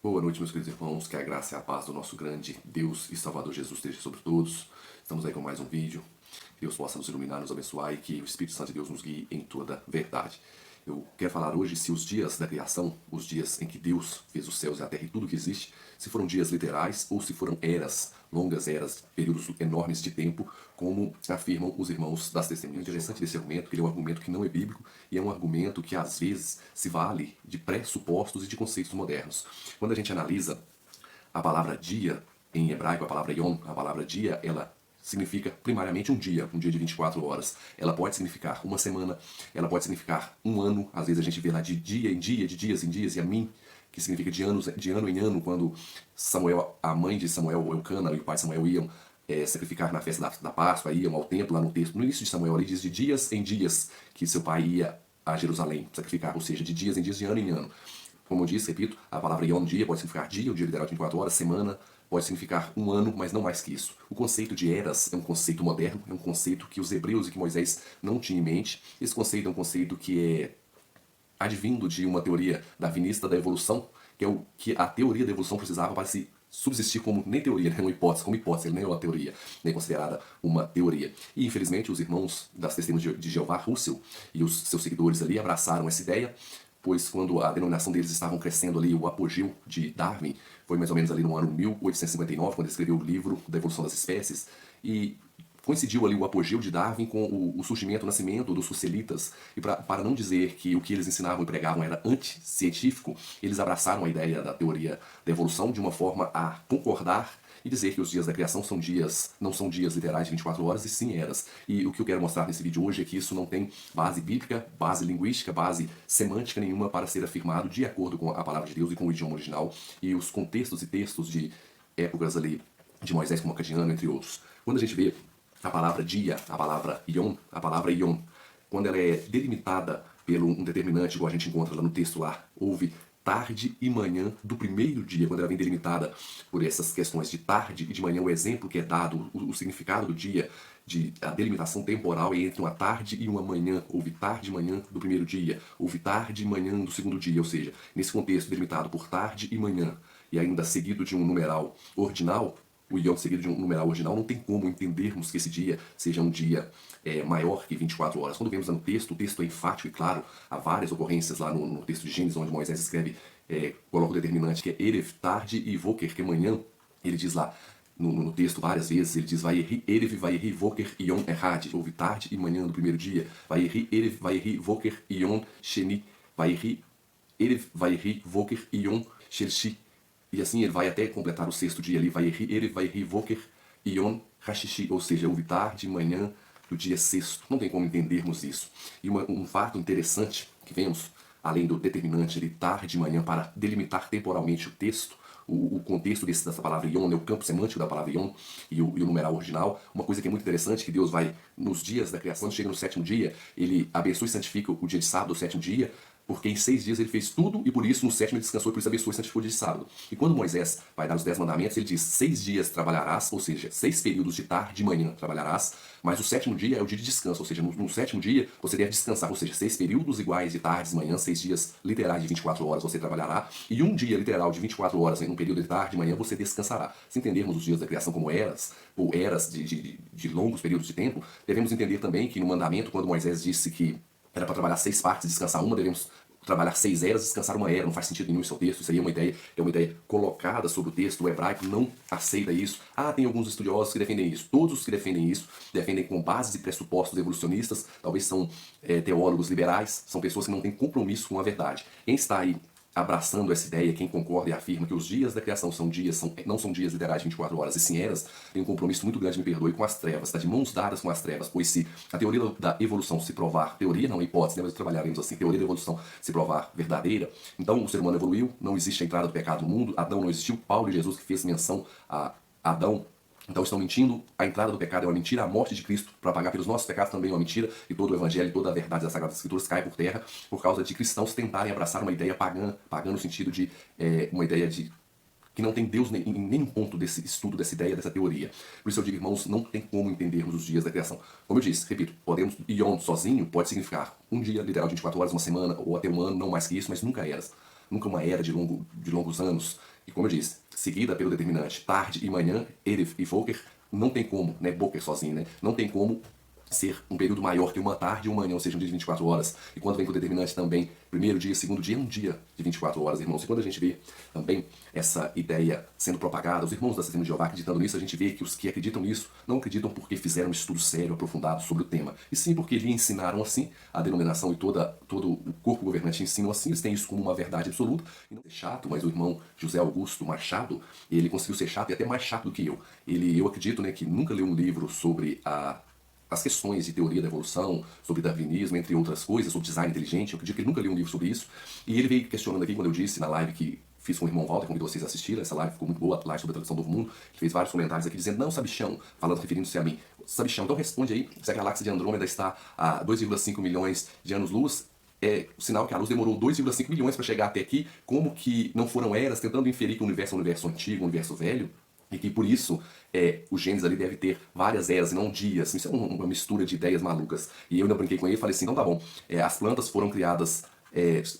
Boa noite, meus queridos irmãos, que a graça e a paz do nosso grande Deus e Salvador Jesus esteja sobre todos. Estamos aí com mais um vídeo. Que Deus possa nos iluminar, nos abençoar e que o Espírito Santo de Deus nos guie em toda verdade. Eu quero falar hoje se os dias da criação, os dias em que Deus fez os céus e a terra e tudo que existe, se foram dias literais ou se foram eras, longas eras, períodos enormes de tempo, como afirmam os irmãos das testemunhas. O interessante desse argumento é que ele é um argumento que não é bíblico e é um argumento que às vezes se vale de pressupostos e de conceitos modernos. Quando a gente analisa a palavra dia em hebraico, a palavra yom, a palavra dia, ela significa primariamente um dia de 24 horas. Ela pode significar uma semana, ela pode significar um ano, às vezes a gente vê lá de dia em dia, de dias em dias, e a mim, que significa de ano em ano, quando Samuel, a mãe de Samuel, Eucana, e o pai de Samuel iam sacrificar na festa da Páscoa, iam ao templo, lá no texto, no início de Samuel, ali diz de dias em dias que seu pai ia a Jerusalém sacrificar, ou seja, de dias em dias, de ano em ano. Como eu disse, repito, a palavra yom, dia, pode significar dia, o dia literal de 24 horas, semana, pode significar um ano, mas não mais que isso. O conceito de eras é um conceito moderno, é um conceito que os hebreus e que Moisés não tinham em mente. Esse conceito é um conceito que é advindo de uma teoria darwinista da evolução, que é o que a teoria da evolução precisava para se subsistir como nem teoria, nem uma hipótese, como hipótese, nem uma teoria, nem considerada uma teoria. E infelizmente os irmãos das Testemunhas de Jeová, Russell, e os seus seguidores ali abraçaram essa ideia, pois quando a denominação deles estavam crescendo ali, o apogeu de Darwin, foi mais ou menos ali no ano 1859, quando ele escreveu o livro da Evolução das Espécies, e coincidiu ali o apogeu de Darwin com o surgimento, o nascimento dos socialitas, e para não dizer que o que eles ensinavam e pregavam era anticientífico, eles abraçaram a ideia da teoria da evolução de uma forma a concordar e dizer que os dias da criação são dias, não são dias literais de 24 horas, e sim eras. E o que eu quero mostrar nesse vídeo hoje é que isso não tem base bíblica, base linguística, base semântica nenhuma para ser afirmado de acordo com a palavra de Deus e com o idioma original e os contextos e textos de épocas ali de Moisés como Acadiano, entre outros. Quando a gente vê a palavra dia, a palavra yom, quando ela é delimitada pelo um determinante, igual a gente encontra lá no texto lá, houve tarde e manhã do primeiro dia, quando ela vem delimitada por essas questões de tarde e de manhã, o exemplo que é dado, o significado do dia, a delimitação temporal é entre uma tarde e uma manhã. Houve tarde e manhã do primeiro dia, houve tarde e manhã do segundo dia, ou seja, nesse contexto delimitado por tarde e manhã, e ainda seguido de um numeral ordinal, o yom seguido de um numeral ordinal, não tem como entendermos que esse dia seja um dia maior que 24 horas. Quando vemos no texto, o texto é enfático e claro, há várias ocorrências lá no texto de Gênesis, onde Moisés escreve, coloca o determinante que é Erev, tarde, e Voker, que é manhã. Ele diz lá, no texto várias vezes, ele diz Vayeri Erev, Vayeri Voker, Yom Errad. Houve tarde e manhã do primeiro dia. Vayeri Erev, Vayeri Voker, Yom Sheni. Vayeri Erev, Vayeri Voker, Yom Shelshi. E assim ele vai até completar o sexto dia ali, Vayeri Erev, Vayeri Voker, Yom Hashishi, ou seja, houve tarde e manhã do dia sexto. Não tem como entendermos isso. E um fato interessante que vemos, além do determinante de tarde e manhã, para delimitar temporalmente o texto, o contexto dessa palavra Yom, o campo semântico da palavra Yom e o numeral original, uma coisa que é muito interessante, que Deus vai, nos dias da criação, chega no sétimo dia, ele abençoa e santifica o dia de sábado, o sétimo dia, porque em 6 dias ele fez tudo e por isso no sétimo ele descansou e por isso abençoou e santificou o dia de sábado. E quando Moisés vai dar os 10 mandamentos, ele diz 6 dias trabalharás, ou seja, 6 períodos de tarde e manhã trabalharás, mas o sétimo dia é o dia de descanso, ou seja, no sétimo dia você deve descansar, ou seja, 6 períodos iguais de tarde e manhã, 6 dias literais de 24 horas você trabalhará, e um dia literal de 24 horas em um período de tarde e manhã você descansará. Se entendermos os dias da criação como eras, ou eras de longos períodos de tempo, devemos entender também que no mandamento, quando Moisés disse que era para trabalhar 6 partes e descansar uma, devemos trabalhar 6 eras e descansar uma era. Não faz sentido nenhum isso ao texto, isso aí é uma ideia colocada sobre o texto. O hebraico não aceita isso. Tem alguns estudiosos que defendem isso. Todos os que defendem isso, defendem com bases e pressupostos evolucionistas, talvez são teólogos liberais, são pessoas que não têm compromisso com a verdade. Quem está aí abraçando essa ideia, quem concorda e afirma que os dias da criação não são dias literais de 24 horas, e sim eras, tem um compromisso muito grande, me perdoe, com as trevas, está de mãos dadas com as trevas, pois se a teoria da evolução se provar, teoria não, hipótese, né, mas trabalharemos assim, teoria da evolução se provar verdadeira, então o ser humano evoluiu, não existe a entrada do pecado no mundo, Adão não existiu, Paulo e Jesus que fez menção a Adão, então estão mentindo, a entrada do pecado é uma mentira, a morte de Cristo para pagar pelos nossos pecados também é uma mentira, e todo o evangelho, toda a verdade das Sagradas Escrituras cai por terra por causa de cristãos tentarem abraçar uma ideia pagã no sentido de uma ideia de que não tem Deus em nenhum ponto desse estudo, dessa ideia, dessa teoria. Por isso eu digo, irmãos, não tem como entendermos os dias da criação. Como eu disse, repito, podemos, Yom sozinho pode significar um dia literal de 24 horas, uma semana, ou até um ano, não mais que isso, mas nunca eras. nunca uma era de longos anos. E como eu disse, seguida pelo determinante tarde e manhã, Erif e Volker, não tem como, né, Volker sozinho, né, não tem como ser um período maior que uma tarde e uma manhã, ou seja, um dia de 24 horas. E quando vem com o determinante também, primeiro dia, segundo dia, é um dia de 24 horas, irmãos. E quando a gente vê também essa ideia sendo propagada, os irmãos da Assembleia de Jeová acreditando nisso, a gente vê que os que acreditam nisso não acreditam porque fizeram um estudo sério, aprofundado sobre o tema, e sim porque lhe ensinaram assim, a denominação e todo o corpo governante ensinam assim, eles têm isso como uma verdade absoluta. E não é chato, mas o irmão José Augusto Machado, ele conseguiu ser chato e até mais chato do que eu. Eu acredito, né, que nunca leu um livro sobre as questões de teoria da evolução, sobre darwinismo, entre outras coisas, sobre design inteligente. Eu acredito que ele nunca leu um livro sobre isso. E ele veio questionando aqui, quando eu disse na live que fiz com o irmão Walter, convidou vocês a assistirem, essa live ficou muito boa, a live sobre a tradução do Novo Mundo. Ele fez vários comentários aqui dizendo, não, Sabichão, falando, referindo-se a mim. Sabichão, então responde aí, se a galáxia de Andrômeda está a 2,5 milhões de anos-luz, é o sinal que a luz demorou 2,5 milhões para chegar até aqui, como que não foram eras, tentando inferir que o universo é um universo antigo, um universo velho, e que por isso o Gênesis ali deve ter várias eras e não dias. Isso é uma mistura de ideias malucas. E eu ainda brinquei com ele e falei assim, então tá bom, as plantas foram criadas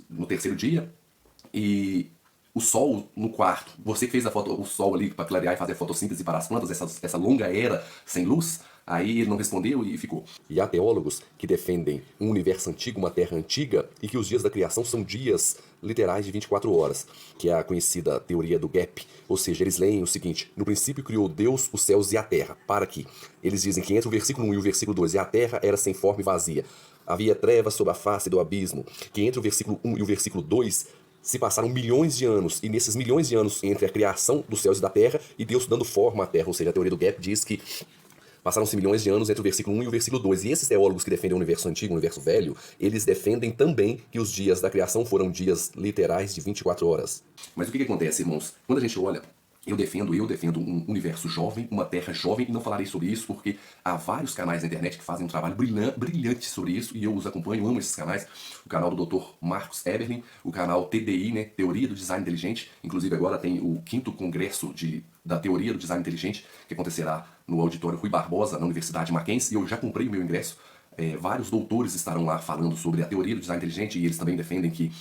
no terceiro dia e o sol no quarto, você que fez o sol ali para clarear e fazer a fotossíntese para as plantas, essa longa era sem luz, aí ele não respondeu e ficou. E há teólogos que defendem um universo antigo, uma terra antiga, e que os dias da criação são dias literais de 24 horas, que é a conhecida teoria do gap. Ou seja, eles leem o seguinte, no princípio criou Deus os céus e a terra. Para aqui. Eles dizem que entre o versículo 1 e o versículo 2, e a terra era sem forma e vazia. Havia trevas sob a face do abismo. Que entre o versículo 1 e o versículo 2 se passaram milhões de anos, e nesses milhões de anos entre a criação dos céus e da terra e Deus dando forma à terra, ou seja, a teoria do gap diz que passaram-se milhões de anos entre o versículo 1 e o versículo 2. E esses teólogos que defendem o universo antigo, o universo velho, eles defendem também que os dias da criação foram dias literais de 24 horas. Mas o que acontece, irmãos? Quando a gente olha, eu defendo um universo jovem, uma terra jovem, e não falarei sobre isso porque há vários canais na internet que fazem um trabalho brilhante sobre isso, e eu os acompanho, amo esses canais. O canal do Dr. Marcos Eberlin, o canal TDI, né, Teoria do Design Inteligente, inclusive agora tem o 5º congresso da Teoria do Design Inteligente, que acontecerá no auditório Rui Barbosa, na Universidade Mackenzie, e eu já comprei o meu ingresso. Vários doutores estarão lá falando sobre a teoria do design inteligente, e eles também defendem que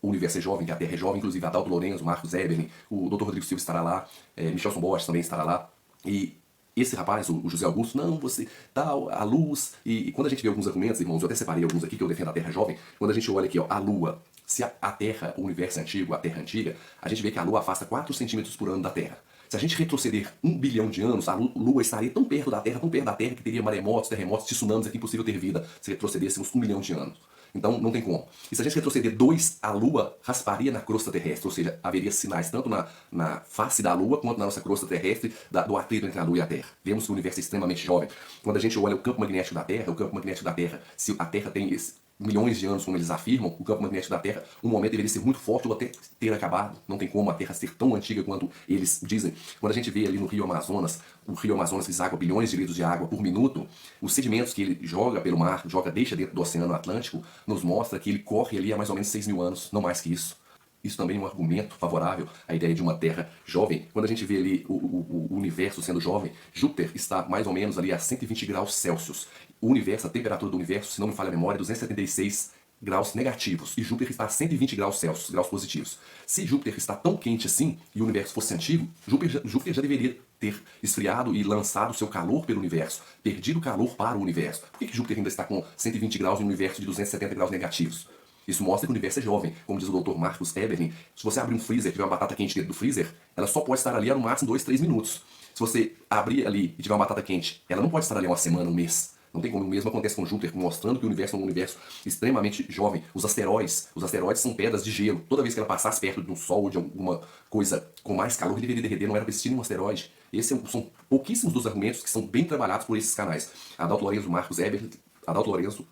o universo é jovem, que a Terra é jovem, inclusive Adalto Lourenço, Marcos Eberlin, o Dr. Rodrigo Silva estará lá, Michelson Bosch também estará lá, e esse rapaz, o José Augusto, não, você tal, a luz, e quando a gente vê alguns argumentos, irmãos, eu até separei alguns aqui que eu defendo a Terra jovem, quando a gente olha aqui, ó, a Lua, se a Terra, o universo é antigo, a Terra é antiga, a gente vê que a Lua afasta 4 centímetros por ano da Terra. Se a gente retroceder 1 bilhão de anos, a Lua estaria tão perto da Terra, que teria maremotos, terremotos, tsunamis, é que é impossível ter vida se retrocedêssemos 1 milhão de anos. Então não tem como. E se a gente retroceder 2, a Lua rasparia na crosta terrestre, ou seja, haveria sinais tanto na face da Lua quanto na nossa crosta terrestre do atrito entre a Lua e a Terra. Vemos que o universo é extremamente jovem. Quando a gente olha o campo magnético da Terra, se a Terra tem milhões de anos, como eles afirmam, o campo magnético da Terra, um momento deveria ser muito forte ou até ter acabado. Não tem como a Terra ser tão antiga quanto eles dizem. Quando a gente vê ali no Rio Amazonas, o Rio Amazonas deságua bilhões de litros de água por minuto, os sedimentos que ele joga pelo mar, deixa dentro do Oceano Atlântico, nos mostra que ele corre ali há mais ou menos 6 mil anos, não mais que isso. Isso também é um argumento favorável à ideia de uma Terra jovem. Quando a gente vê ali o universo sendo jovem, Júpiter está mais ou menos ali a 120 graus Celsius. O universo, a temperatura do universo, se não me falha a memória, é 276 graus negativos. E Júpiter está a 120 graus Celsius, graus positivos. Se Júpiter está tão quente assim e o universo fosse antigo, Júpiter já deveria ter esfriado e lançado seu calor pelo universo, perdido calor para o universo. Por que Júpiter ainda está com 120 graus em um universo de 270 graus negativos? Isso mostra que o universo é jovem. Como diz o Dr. Marcos Eberlin, se você abrir um freezer e tiver uma batata quente dentro do freezer, ela só pode estar ali há no máximo 2, 3 minutos. Se você abrir ali e tiver uma batata quente, ela não pode estar ali há uma semana, um mês. Não tem como. O mesmo acontece com Júpiter, mostrando que o universo é um universo extremamente jovem. Os asteroides são pedras de gelo. Toda vez que ela passasse perto de um Sol ou de alguma coisa com mais calor, ele deveria derreter. Não era para existir nenhum asteroide. Esses são pouquíssimos dos argumentos que são bem trabalhados por esses canais. Adalto Lourenço,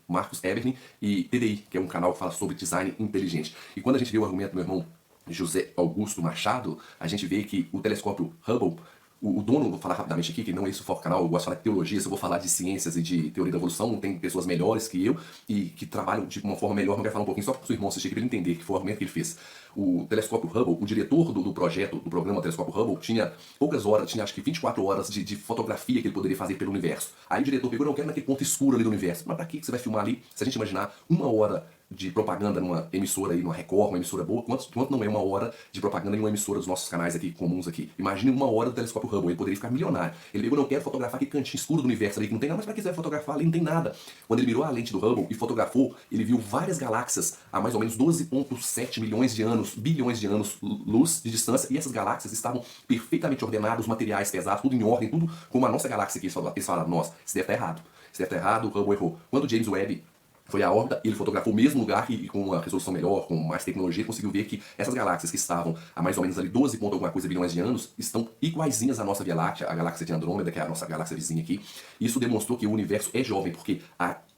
Marcos Eberlin e TDI, que é um canal que fala sobre design inteligente. E quando a gente vê o argumento do meu irmão José Augusto Machado, a gente vê que o telescópio Hubble, o dono, vou falar rapidamente aqui, que não é esse o foco do canal, eu gosto de falar de teologia, se eu vou falar de ciências e de teoria da evolução, tem pessoas melhores que eu e que trabalham de uma forma melhor, mas eu quero falar um pouquinho só para o seu irmão assistir aqui para ele entender que foi o argumento que ele fez. O telescópio Hubble, o diretor do projeto, do programa Telescópio Hubble, tinha poucas horas, tinha acho que 24 horas de fotografia que ele poderia fazer pelo universo. Aí o diretor pegou, não, quero naquele ponto escuro ali do universo. Mas para que você vai filmar ali? Se a gente imaginar 1 hora de propaganda numa emissora aí, numa Record, uma emissora boa, quanto não é uma hora de propaganda em uma emissora dos nossos canais aqui, comuns aqui. Imagine uma hora do telescópio Hubble, ele poderia ficar milionário. Ele pegou, não quero fotografar aquele cantinho escuro do universo ali, que não tem nada, mas pra que você vai fotografar ali? Não tem nada. Quando ele mirou a lente do Hubble e fotografou, ele viu várias galáxias a mais ou menos 12,7 milhões de anos, bilhões de anos luz de distância, e essas galáxias estavam perfeitamente ordenadas, os materiais pesados, tudo em ordem, tudo como a nossa galáxia aqui. Eles falaram, nossa, isso deve estar errado. Isso deve estar errado, o Hubble errou. Quando o James Webb foi à órbita, ele fotografou o mesmo lugar e com uma resolução melhor, com mais tecnologia, conseguiu ver que essas galáxias que estavam a mais ou menos ali 12 ponto alguma coisa bilhões de anos, estão iguaizinhas à nossa Via Láctea, a galáxia de Andrômeda, que é a nossa galáxia vizinha aqui. Isso demonstrou que o universo é jovem, porque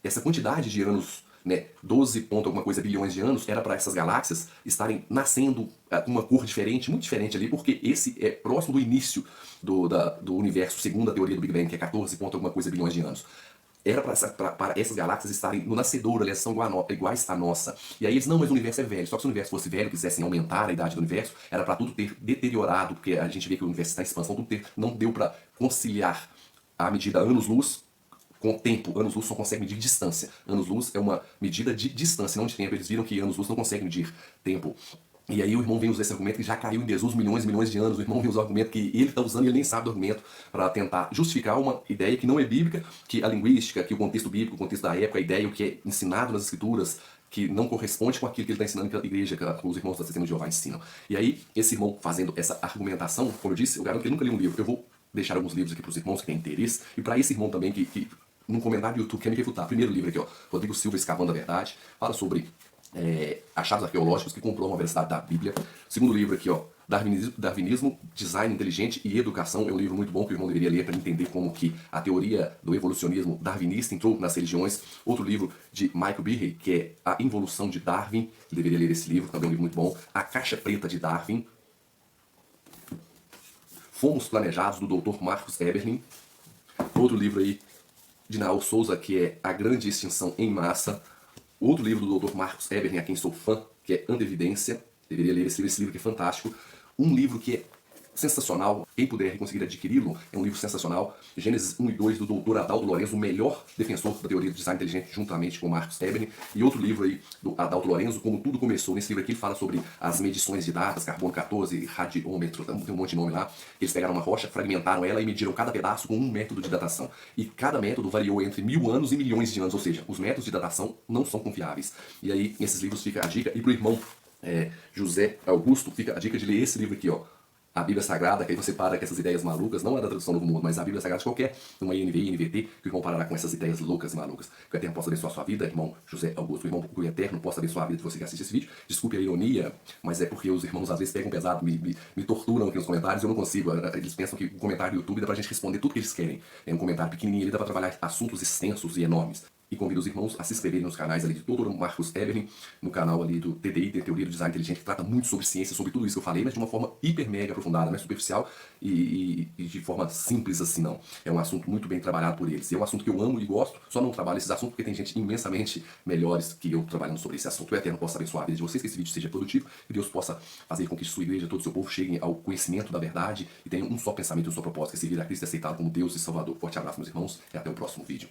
essa quantidade de anos, né, 12 ponto alguma coisa bilhões de anos, era para essas galáxias estarem nascendo com uma cor diferente, muito diferente ali, porque esse é próximo do início do universo, segundo a teoria do Big Bang, que é 14 ponto alguma coisa bilhões de anos. Era para essas galáxias estarem no nascedouro, elas são iguais à nossa. E aí eles, não, mas o universo é velho. Só que se o universo fosse velho, quisessem aumentar a idade do universo, era para tudo ter deteriorado, porque a gente vê que o universo está em expansão, não deu para conciliar a medida anos-luz com o tempo. Anos-luz só consegue medir distância. Anos-luz é uma medida de distância, não de tempo. Eles viram que anos-luz não consegue medir tempo. E aí o irmão vem usar esse argumento que já caiu em desuso milhões e milhões de anos. O irmão vem usar o argumento que ele está usando e ele nem sabe do argumento para tentar justificar uma ideia que não é bíblica, que a linguística, que o contexto bíblico, o contexto da época, a ideia, o que é ensinado nas escrituras, que não corresponde com aquilo que ele está ensinando que a igreja, que os irmãos da Testemunha de Jeová ensinam. E aí, esse irmão fazendo essa argumentação, como eu disse, eu garanto que ele nunca leu um livro. Eu vou deixar alguns livros aqui para os irmãos que têm interesse, e para esse irmão também que num comentário do YouTube quer me refutar. Primeiro livro aqui, ó, Rodrigo Silva Escavando a Verdade, fala sobre achados arqueológicos que comprovam a veracidade da Bíblia. Segundo livro aqui, ó, Darwinismo, Design Inteligente e Educação. É um livro muito bom que o irmão deveria ler para entender como que a teoria do evolucionismo darwinista entrou nas religiões. Outro livro de Michael Behe, que é A Involução de Darwin. Ele deveria ler esse livro, também é um livro muito bom. A Caixa Preta de Darwin. Fomos Planejados, do Dr. Marcus Eberlin. Outro livro aí de Naul Souza, que é A Grande Extinção em Massa. Outro livro do Dr. Marcus Eberlin, a quem sou fã, que é Antevidência. Deveria ler esse livro que é fantástico. Um livro que é sensacional, quem puder conseguir adquiri-lo, é um livro sensacional. Gênesis 1 e 2, do Dr. Adalto Lorenzo, o melhor defensor da teoria do design inteligente, juntamente com Marcus Eberlin. E outro livro aí, do Adalto Lorenzo, Como Tudo Começou. Nesse livro aqui ele fala sobre as medições de datas, carbono 14, radiômetro, tem um monte de nome lá. Eles pegaram uma rocha, fragmentaram ela e mediram cada pedaço com um método de datação. E cada método variou entre 1000 anos e milhões de anos, ou seja, os métodos de datação não são confiáveis. E aí, nesses livros fica a dica, e pro irmão José Augusto, fica a dica de ler esse livro aqui, ó, a Bíblia Sagrada, que aí você para com essas ideias malucas, não é da tradução Novo Mundo, mas a Bíblia Sagrada de qualquer, uma NVI, NVT, que o irmão parará com essas ideias loucas e malucas. Que o Eterno possa abençoar a sua vida, irmão José Augusto, o irmão o Eterno possa abençoar a vida de você que assiste esse vídeo. Desculpe a ironia, mas é porque os irmãos às vezes pegam pesado, me torturam aqui nos comentários, eu não consigo. Eles pensam que o comentário do YouTube dá pra gente responder tudo que eles querem. É um comentário pequenininho, ele dá pra trabalhar assuntos extensos e enormes. E convido os irmãos a se inscreverem nos canais ali do Dr. Marcus Eberlin, no canal ali do TDI, da Teoria do Design Inteligente, que trata muito sobre ciência, sobre tudo isso que eu falei, mas de uma forma hiper mega aprofundada, não é superficial e de forma simples assim não. É um assunto muito bem trabalhado por eles. E é um assunto que eu amo e gosto, só não trabalho esses assuntos porque tem gente imensamente melhores que eu trabalhando sobre esse assunto. O Eterno possa abençoar a vida de vocês, que esse vídeo seja produtivo, que Deus possa fazer com que sua igreja, todo o seu povo cheguem ao conhecimento da verdade e tenham um só pensamento e um só propósito, que é servir a Cristo e aceitá-lo como Deus e Salvador. Forte abraço, meus irmãos, e até o próximo vídeo.